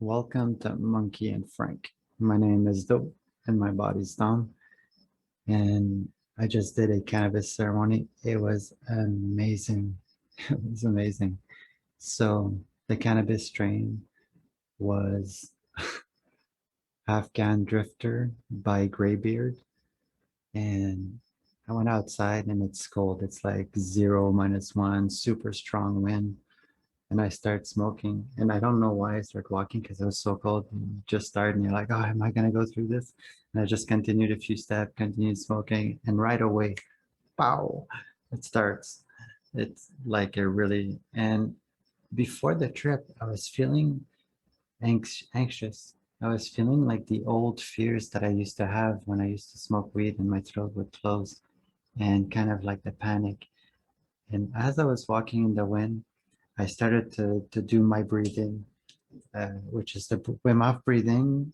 Welcome to Monkey and Frank. My name is Dope and my body's Dom. And I just did a cannabis ceremony. It was amazing. It was amazing. So the cannabis strain was Afghan Drifter by Greybeard. And I went outside and it's cold. It's like 0 - 1, super strong wind. And I start smoking. And I don't know why I start walking because it was so cold. And just started, and you're like, oh, am I gonna go through this? And I just continued a few steps, continued smoking, and right away, pow, it starts. It's like a really and before the trip, I was feeling anxious. I was feeling like the old fears that I used to have when I used to smoke weed and my throat would close and kind of like the panic. And as I was walking in the wind, I started to do my breathing, which is the Wim Hof breathing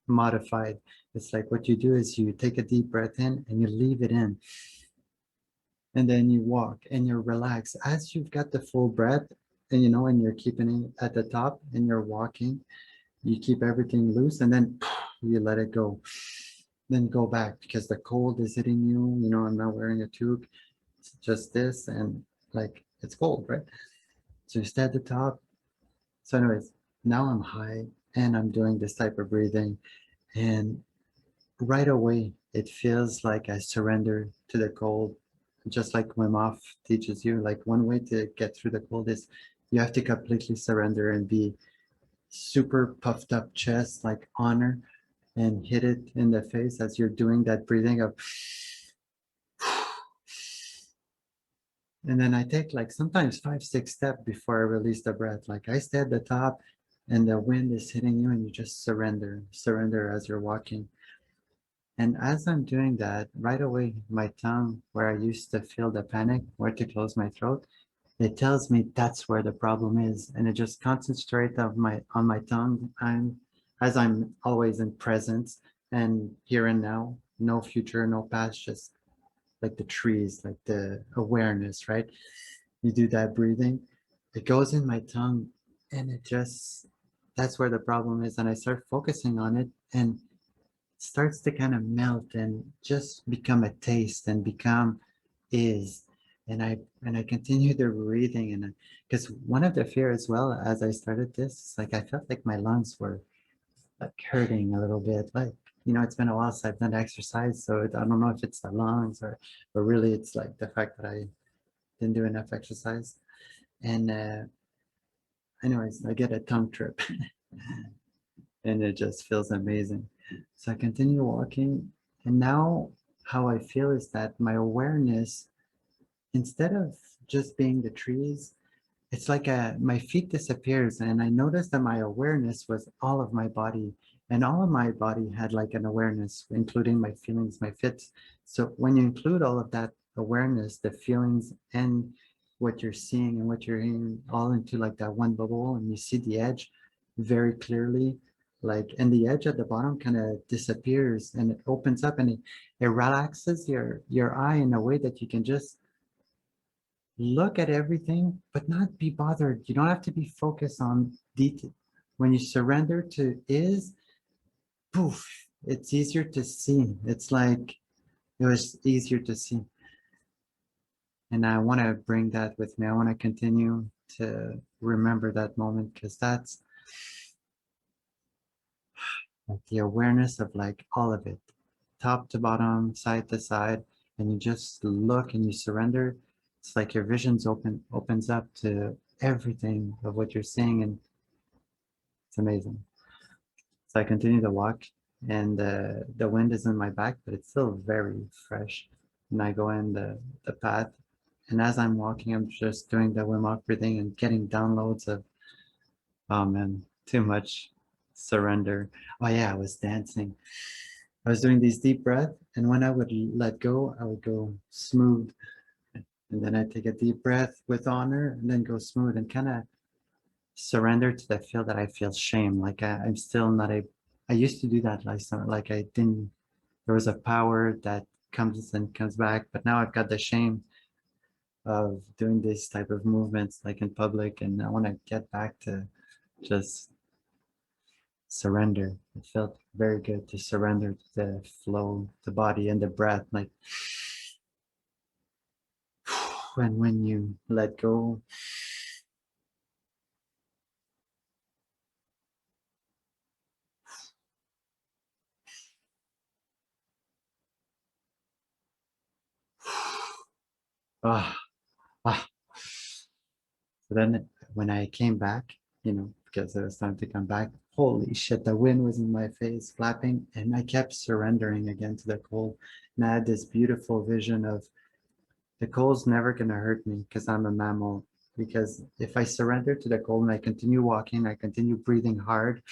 modified. It's like what you do is you take a deep breath in and you leave it in. And then you walk and you're relaxed. As you've got the full breath, and you're keeping it at the top and you're walking, you keep everything loose and then you let it go. Then go back because the cold is hitting you. I'm not wearing a toque. It's just this and like it's cold, right? So you stay at the top. So, anyways, now I'm high and I'm doing this type of breathing. And right away, it feels like I surrender to the cold, just like Wim Hof teaches you. Like, one way to get through the cold is you have to completely surrender and be super puffed up chest, like honor, and hit it in the face as you're doing that breathing of. And then I take like sometimes 5, 6 steps before I release the breath. Like I stay at the top and the wind is hitting you and you just surrender as you're walking. And as I'm doing that, right away, my tongue, where I used to feel the panic, where to close my throat, it tells me that's where the problem is. And it just concentrates on my tongue. As I'm always in presence and here and now, no future, no past, just like the trees, like the awareness, right? You do that breathing, it goes in my tongue and it just, that's where the problem is. And I start focusing on it and it starts to kind of melt and just become a taste and become is. And I continue the breathing and because one of the fear as well as I started this, like I felt like my lungs were like hurting a little bit. Like, it's been a while since I've done exercise, so I don't know if it's the lungs or really it's like the fact that I didn't do enough exercise. And anyways, I get a tongue trip and it just feels amazing. So I continue walking, and now how I feel is that my awareness, instead of just being the trees, it's like my feet disappears and I noticed that my awareness was all of my body, and all of my body had like an awareness including my feelings, my fits. So when you include all of that awareness, the feelings and what you're seeing and what you're hearing all into like that one bubble, and you see the edge very clearly, like, and the edge at the bottom kind of disappears and it opens up and it relaxes your eye in a way that you can just look at everything, but not be bothered. You don't have to be focused on detail. When you surrender to is, poof, it's easier to see. It's like it was easier to see. And I want to bring that with me. I want to continue to remember that moment because that's like the awareness of like all of it, top to bottom, side to side, and you just look and you surrender. It's like your vision's opens up to everything of what you're seeing, and it's amazing. So I continue to walk, and the wind is in my back, but it's still very fresh. And I go in the path, and as I'm walking, I'm just doing the Wim Hof breathing and getting downloads of, oh man, too much surrender. Oh yeah, I was dancing. I was doing these deep breaths, and when I would let go, I would go smooth. And then I take a deep breath with honor and then go smooth and kind of surrender to the feel that I feel shame. Like I'm still not I used to do that like I didn't, there was a power that comes and comes back, but now I've got the shame of doing this type of movements like in public, and I want to get back to just surrender. It felt very good to surrender to the flow, the body and the breath. Like when you let go, ah, ah. So then when I came back, because it was time to come back, holy shit, the wind was in my face, flapping, and I kept surrendering again to the cold. And I had this beautiful vision of the cold's never gonna hurt me because I'm a mammal. Because if I surrender to the cold and I continue walking, I continue breathing hard,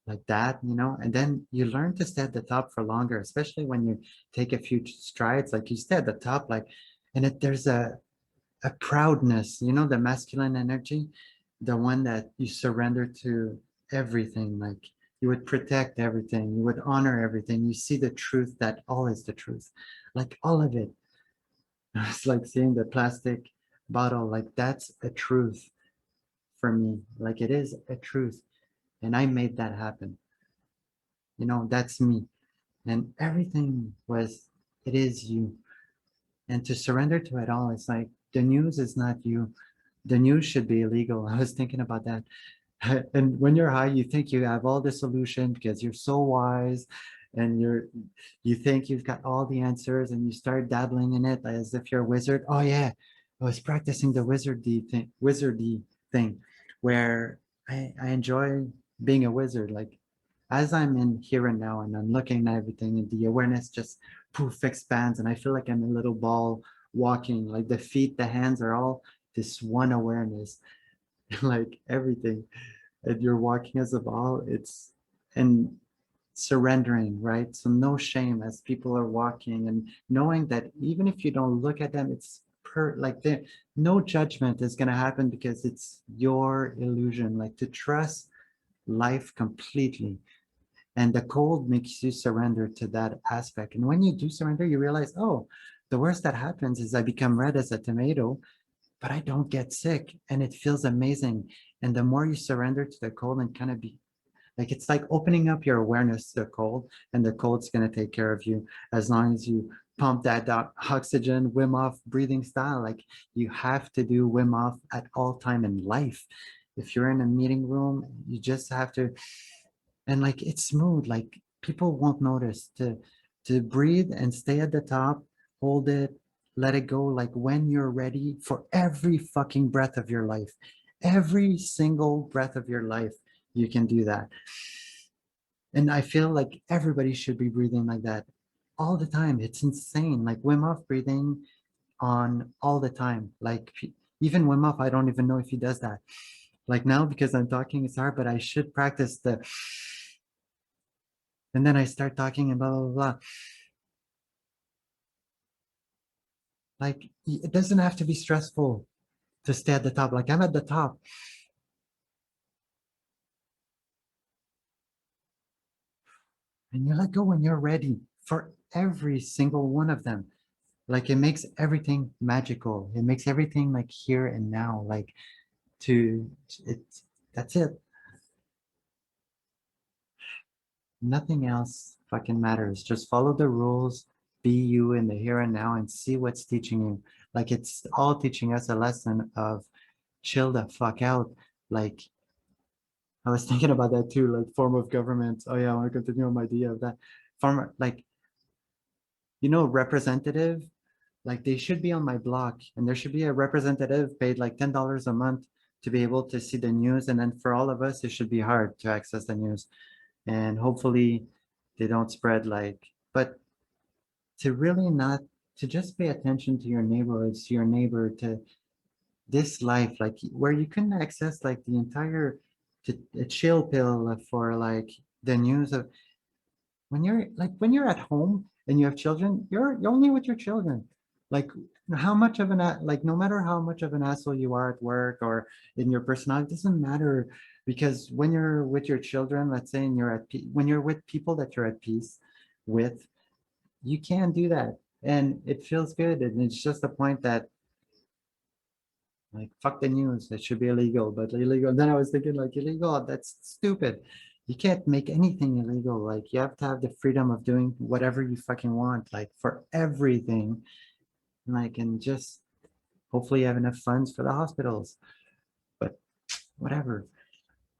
like that, and then you learn to stay at the top for longer, especially when you take a few strides, like you stay at the top, like, and there's a proudness, the masculine energy, the one that you surrender to everything, like you would protect everything, you would honor everything, you see the truth that all is the truth, like all of it. It's like seeing the plastic bottle, like that's a truth for me, like it is a truth, and I made that happen. That's me, and everything was, it is you. And to surrender to it all, it's like the news is not you. The news should be illegal. I was thinking about that. And when you're high, you think you have all the solution because you're so wise, and you think you've got all the answers, and you start dabbling in it as if you're a wizard. Oh yeah, I was practicing the wizardy thing where I enjoy being a wizard. Like as I'm in here and now and I'm looking at everything, and the awareness just poof expands, and I feel like I'm a little ball walking, like the feet, the hands are all this one awareness, like everything. And you're walking as a ball, and surrendering, right? So no shame as people are walking, and knowing that even if you don't look at them, it's like there, no judgment is going to happen because it's your illusion, like to trust life completely. And the cold makes you surrender to that aspect. And when you do surrender, you realize, oh, the worst that happens is I become red as a tomato, but I don't get sick, and it feels amazing. And the more you surrender to the cold and kind of be like, it's like opening up your awareness to the cold, and the cold's going to take care of you as long as you pump that oxygen, Wim Hof breathing style. Like you have to do Wim Hof at all time in life. If you're in a meeting room, you just have to, and like it's smooth, like people won't notice to breathe and stay at the top, hold it, let it go, like when you're ready for every fucking breath of your life, every single breath of your life, you can do that. And I feel like everybody should be breathing like that all the time. It's insane, like Wim Hof breathing on all the time, like even Wim Hof, I don't even know if he does that. Like now, because I'm talking, it's hard, but I should practice the, and then I start talking and blah, blah, blah. Like it doesn't have to be stressful to stay at the top. Like I'm at the top, and you let go when you're ready for every single one of them. Like it makes everything magical. It makes everything like here and now. Like to it, that's it. Nothing else fucking matters. Just follow the rules, be you in the here and now, and see what's teaching you. Like it's all teaching us a lesson of chill the fuck out. Like I was thinking about that too, like form of government. Oh yeah, I want to continue on my idea of that. Form, like, representative, like they should be on my block, and there should be a representative paid like $10 a month to be able to see the news. And then for all of us, it should be hard to access the news. And hopefully they don't spread like, but to really not, to just pay attention to your neighborhoods, to your neighbor, to this life, like where you couldn't access like the entire a chill pill for like the news of when you're at home and you have children, you're only with your children. Like how much of like no matter how much of an asshole you are at work or in your personality, it doesn't matter, because when you're with your children, let's say, and when you're with people that you're at peace with, you can do that. and it feels good. And it's just the point that, like, fuck the news, it should be illegal, but illegal. And then I was thinking, like, illegal, that's stupid. You can't make anything illegal. Like, you have to have the freedom of doing whatever you fucking want, like, for everything. Like, and just hopefully you have enough funds for the hospitals, but whatever.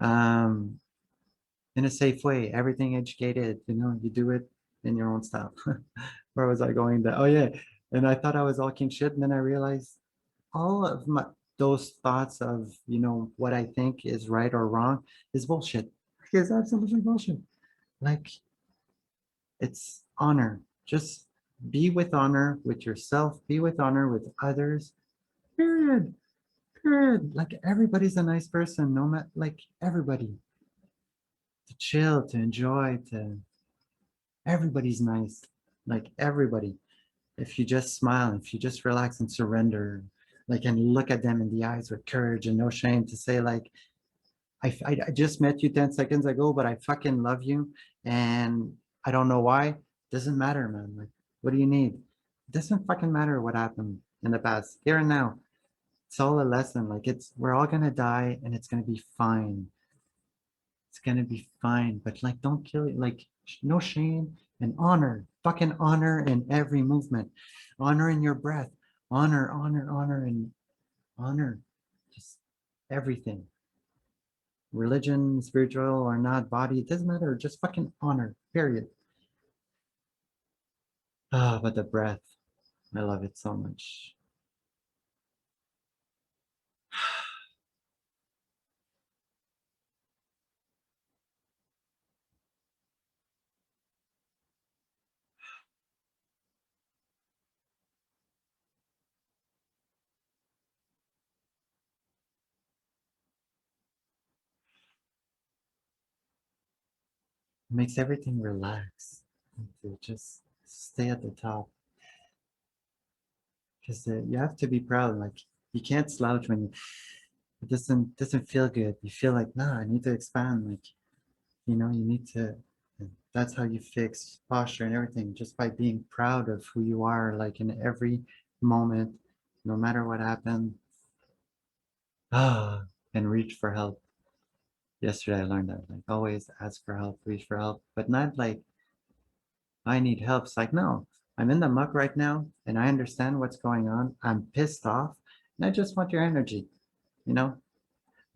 Um, in a safe way, everything educated, you do it in your own style. Where was I going? Oh yeah. And I thought I was all king shit, and then I realized all of those thoughts of, what I think is right or wrong is bullshit. It's absolutely bullshit. Like, it's honor. Just be with honor with yourself, be with honor with others. Period. Period. Like, everybody's a nice person, no matter, like, everybody. To chill, to enjoy, to everybody's nice. Like, everybody. If you just smile, if you just relax and surrender, like, and look at them in the eyes with courage and no shame to say, like, I just met you 10 seconds ago, but I fucking love you. And I don't know why. Doesn't matter, man. Like, what do you need? It doesn't fucking matter what happened in the past. Here and now. It's all a lesson. Like, we're all gonna die and it's gonna be fine. It's gonna be fine. But, like, don't kill it. Like, no shame and honor. Fucking honor in every movement. Honor in your breath. Honor, honor, honor, and honor. Just everything. Religion, spiritual or not, body, it doesn't matter. Just fucking honor, period. Ah, but the breath, I love it so much. It makes everything relax. To just stay at the top. Because you have to be proud. Like, you can't slouch when it doesn't feel good. You feel like, nah, I need to expand. Like, you need to. That's how you fix posture and everything, just by being proud of who you are, like, in every moment, no matter what happened. Ah, and reach for help. Yesterday I learned that, like, always ask for help, reach for help, but not like I need help. It's like, no, I'm in the muck right now and I understand what's going on. I'm pissed off and I just want your energy, you know?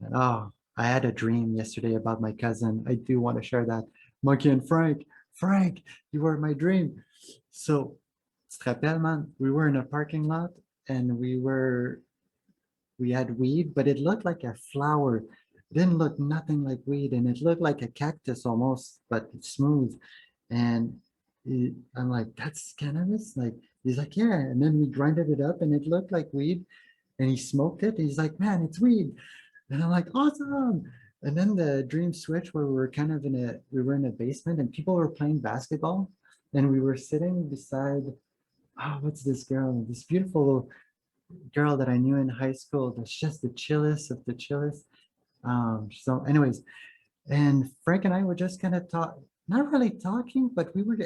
And, oh, I had a dream yesterday about my cousin. I do want to share that. Monkey and Frank. Frank, you were my dream. So, tu te rappelles, man, we were in a parking lot and we had weed, but it looked like a flower. It didn't look nothing like weed, and it looked like a cactus almost, but smooth. And I'm like, that's cannabis? Like, he's like, yeah. And then we grinded it up, and it looked like weed. And he smoked it. He's like, man, it's weed. And I'm like, awesome. And then the dream switch where we were in a basement, and people were playing basketball, and we were sitting beside, oh, what's this girl? This beautiful girl that I knew in high school that's just the chillest of the chillest. So anyways, and Frank and I were just kind of not really talking, but we were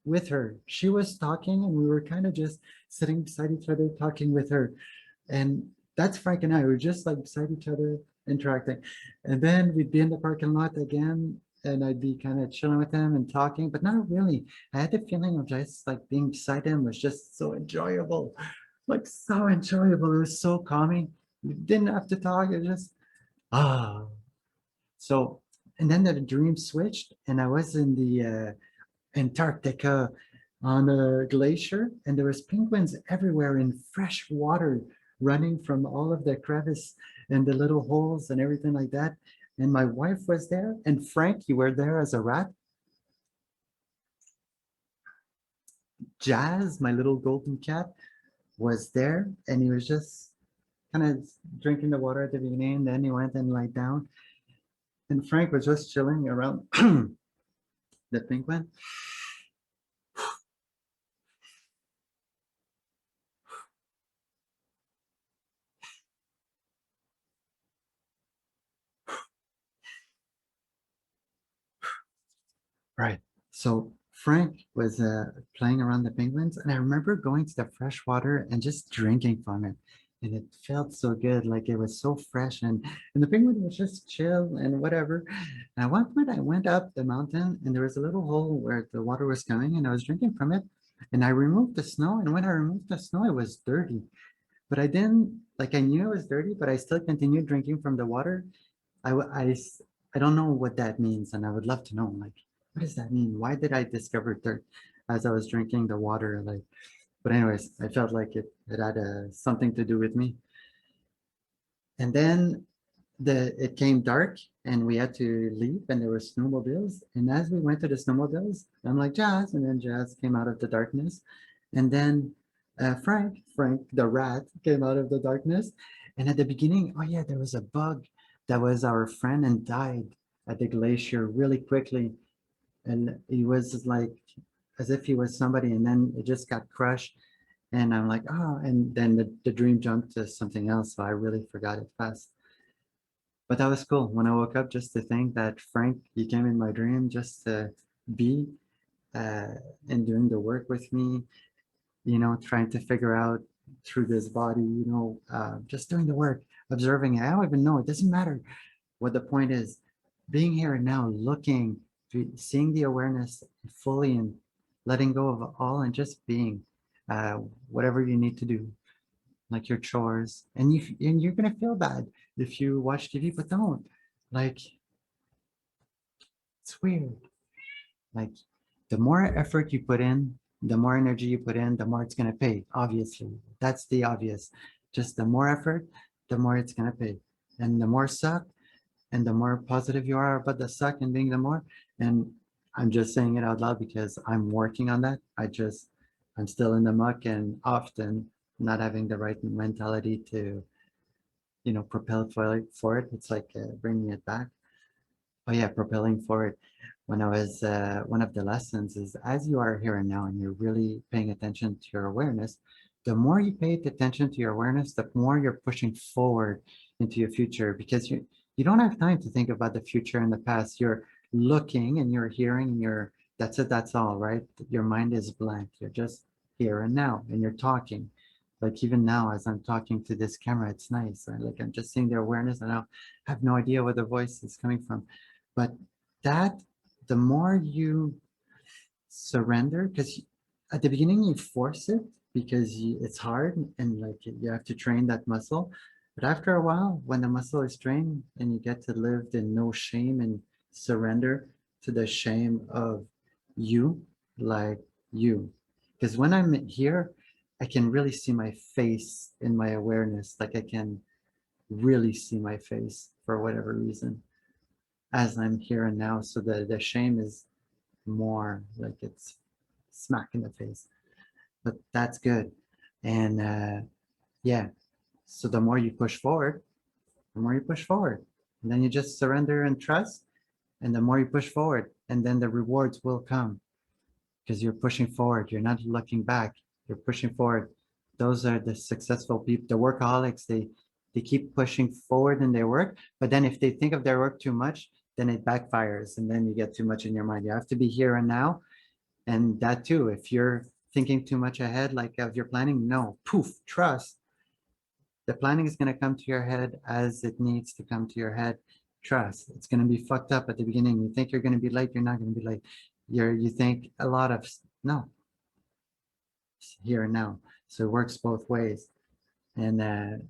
with her. She was talking and we were kind of just sitting beside each other, talking with her. And that's Frank and I. We were just like beside each other, interacting. And then we'd be in the parking lot again and I'd be kind of chilling with him and talking, but not really. I had the feeling of just like being beside him was just so enjoyable, like so enjoyable. It was so calming. We didn't have to talk. It just ah. So, and then the dream switched, and I was in the Antarctica on a glacier, and there was penguins everywhere in fresh water, running from all of the crevice and the little holes and everything like that. And my wife was there, and Frank, you were there as a rat. Jazz, my little golden cat, was there, and he was just kind of drinking the water at the beginning. Then he went and lied down, and Frank was just chilling around the penguin. Right. So Frank was playing around the penguins, and I remember going to the fresh water and just drinking from it. And it felt so good, like it was so fresh, and the penguin was just chill and whatever. And at one point, I went up the mountain, and there was a little hole where the water was coming, and I was drinking from it. And I removed the snow, and when I removed the snow, it was dirty. But I didn't like I knew it was dirty, but I still continued drinking from the water. I don't know what that means, and I would love to know, like, what does that mean? Why did I discover dirt as I was drinking the water? Like, but anyways, I felt like it had something to do with me. And then it came dark, and we had to leave, and there were snowmobiles. And as we went to the snowmobiles, I'm like Jazz, and then Jazz came out of the darkness, and then Frank the rat came out of the darkness. And at the beginning, oh yeah, there was a bug that was our friend and died at the glacier really quickly, and he was like as if he was somebody, and then it just got crushed. And I'm like, oh, and then the dream jumped to something else, so I really forgot it fast. But that was cool when I woke up, just to think that Frank, he came in my dream just to be uh, and doing the work with me, trying to figure out through this body, just doing the work, observing it. I don't even know, it doesn't matter what the point is. Being here and now, looking, seeing the awareness fully, and letting go of all, and just being uh, whatever you need to do, like your chores. And you're gonna feel bad if you watch TV, but don't. Like, it's weird. Like, the more effort you put in, the more energy you put in, the more it's gonna pay. Obviously, that's the obvious. Just the more effort, the more it's gonna pay, and the more suck, and the more positive you are about the suck and being the more. And I'm just saying it out loud because I'm working on that. I'm still in the muck, and often not having the right mentality to propel for it. It's like bringing it back. Oh yeah, propelling forward. When I was one of the lessons is, as you are here and now, and you're really paying attention to your awareness, the more you pay attention to your awareness, the more you're pushing forward into your future, because you don't have time to think about the future and the past. You're looking and you're hearing, and that's it, that's all, right? Your mind is blank. You're just here and now, and you're talking. Like even now, as I'm talking to this camera, it's nice. Right? Like I'm just seeing the awareness, and I have no idea where the voice is coming from. But that, the more you surrender, because at the beginning you force it because it's hard, and like you have to train that muscle. But after a while, when the muscle is trained, and you get to live in no shame and surrender to the shame of you, like you. Because when I'm here, I can really see my face in my awareness. Like I can really see my face for whatever reason as I'm here and now. So the shame is more like it's smack in the face, but that's good. And yeah, so the more you push forward, the more you push forward, and then you just surrender and trust, and the more you push forward, and then the rewards will come because you're pushing forward. You're not looking back. You're pushing forward. Those are the successful people, the workaholics. They keep pushing forward in their work, but then if they think of their work too much, then it backfires, and then you get too much in your mind. You have to be here and now, and that too. If you're thinking too much ahead, like of your planning, no, poof, trust. The planning is going to come to your head as it needs to come to your head. Trust. It's going to be fucked up at the beginning. You think you're going to be late, you're not going to be late. You think a lot of no, here and now. So it works both ways. And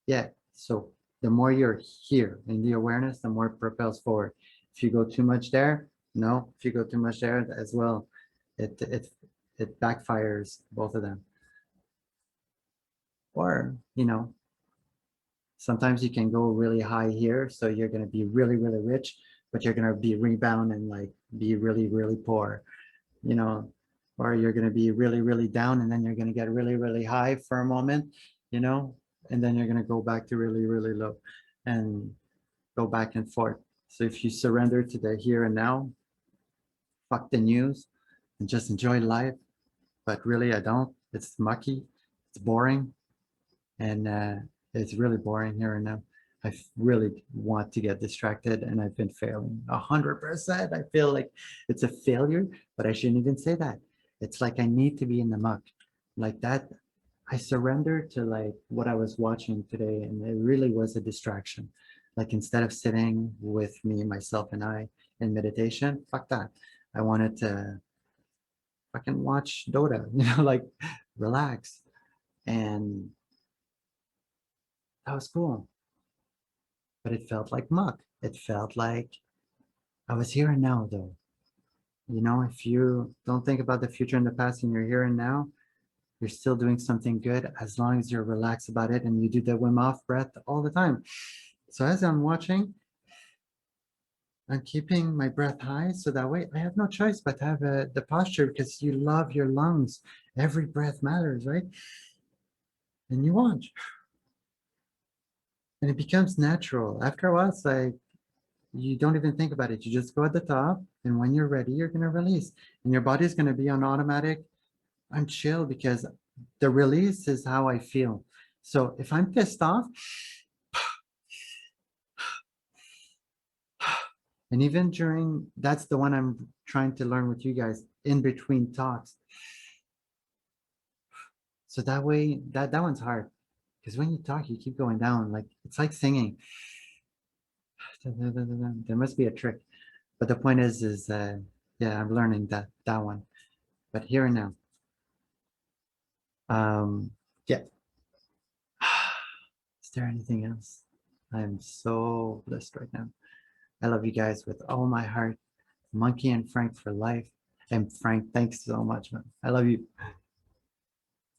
yeah, so the more you're here in the awareness, the more it propels forward. If you go too much there, no. If you go too much there as well, it backfires, both of them. Or sometimes you can go really high here, so you're going to be really really rich, but you're going to be rebound and like be really really poor, you know or you're going to be really really down, and then you're going to get really really high for a moment, you know and then you're going to go back to really really low, and go back and forth. So if you surrender to the here and now, fuck the news, and just enjoy life. But really I don't. It's mucky, it's boring, and it's really boring here and now. really want to get distracted, and I've been failing 100%. I feel like it's a failure, but I shouldn't even say that. It's like I need to be in the muck like that. I surrendered to like what I was watching today, and it really was a distraction. Like instead of sitting with me, myself, and I in meditation, fuck that. I wanted to fucking watch Dota, like relax. And that was cool. But it felt like muck. It felt like I was here and now, though. If you don't think about the future and the past and you're here and now, you're still doing something good as long as you're relaxed about it and you do the Wim Hof breath all the time. So as I'm watching, I'm keeping my breath high so that way I have no choice but to have the posture because you love your lungs. Every breath matters, right? And you watch. And it becomes natural. After a while, it's like you don't even think about it. You just go at the top, and when you're ready, you're going to release. And your body's going to be on automatic. I'm chill because the release is how I feel. So if I'm pissed off, and even during, that's the one I'm trying to learn with you guys in between talks. So that way, that one's hard because when you talk, you keep going down. Like it's like singing. There must be a trick. But the point is yeah, I'm learning that one. But here and now. Yeah. Is there anything else? I'm so blessed right now. I love you guys with all my heart. Monkey and Frank for life. And Frank, thanks so much, man. I love you.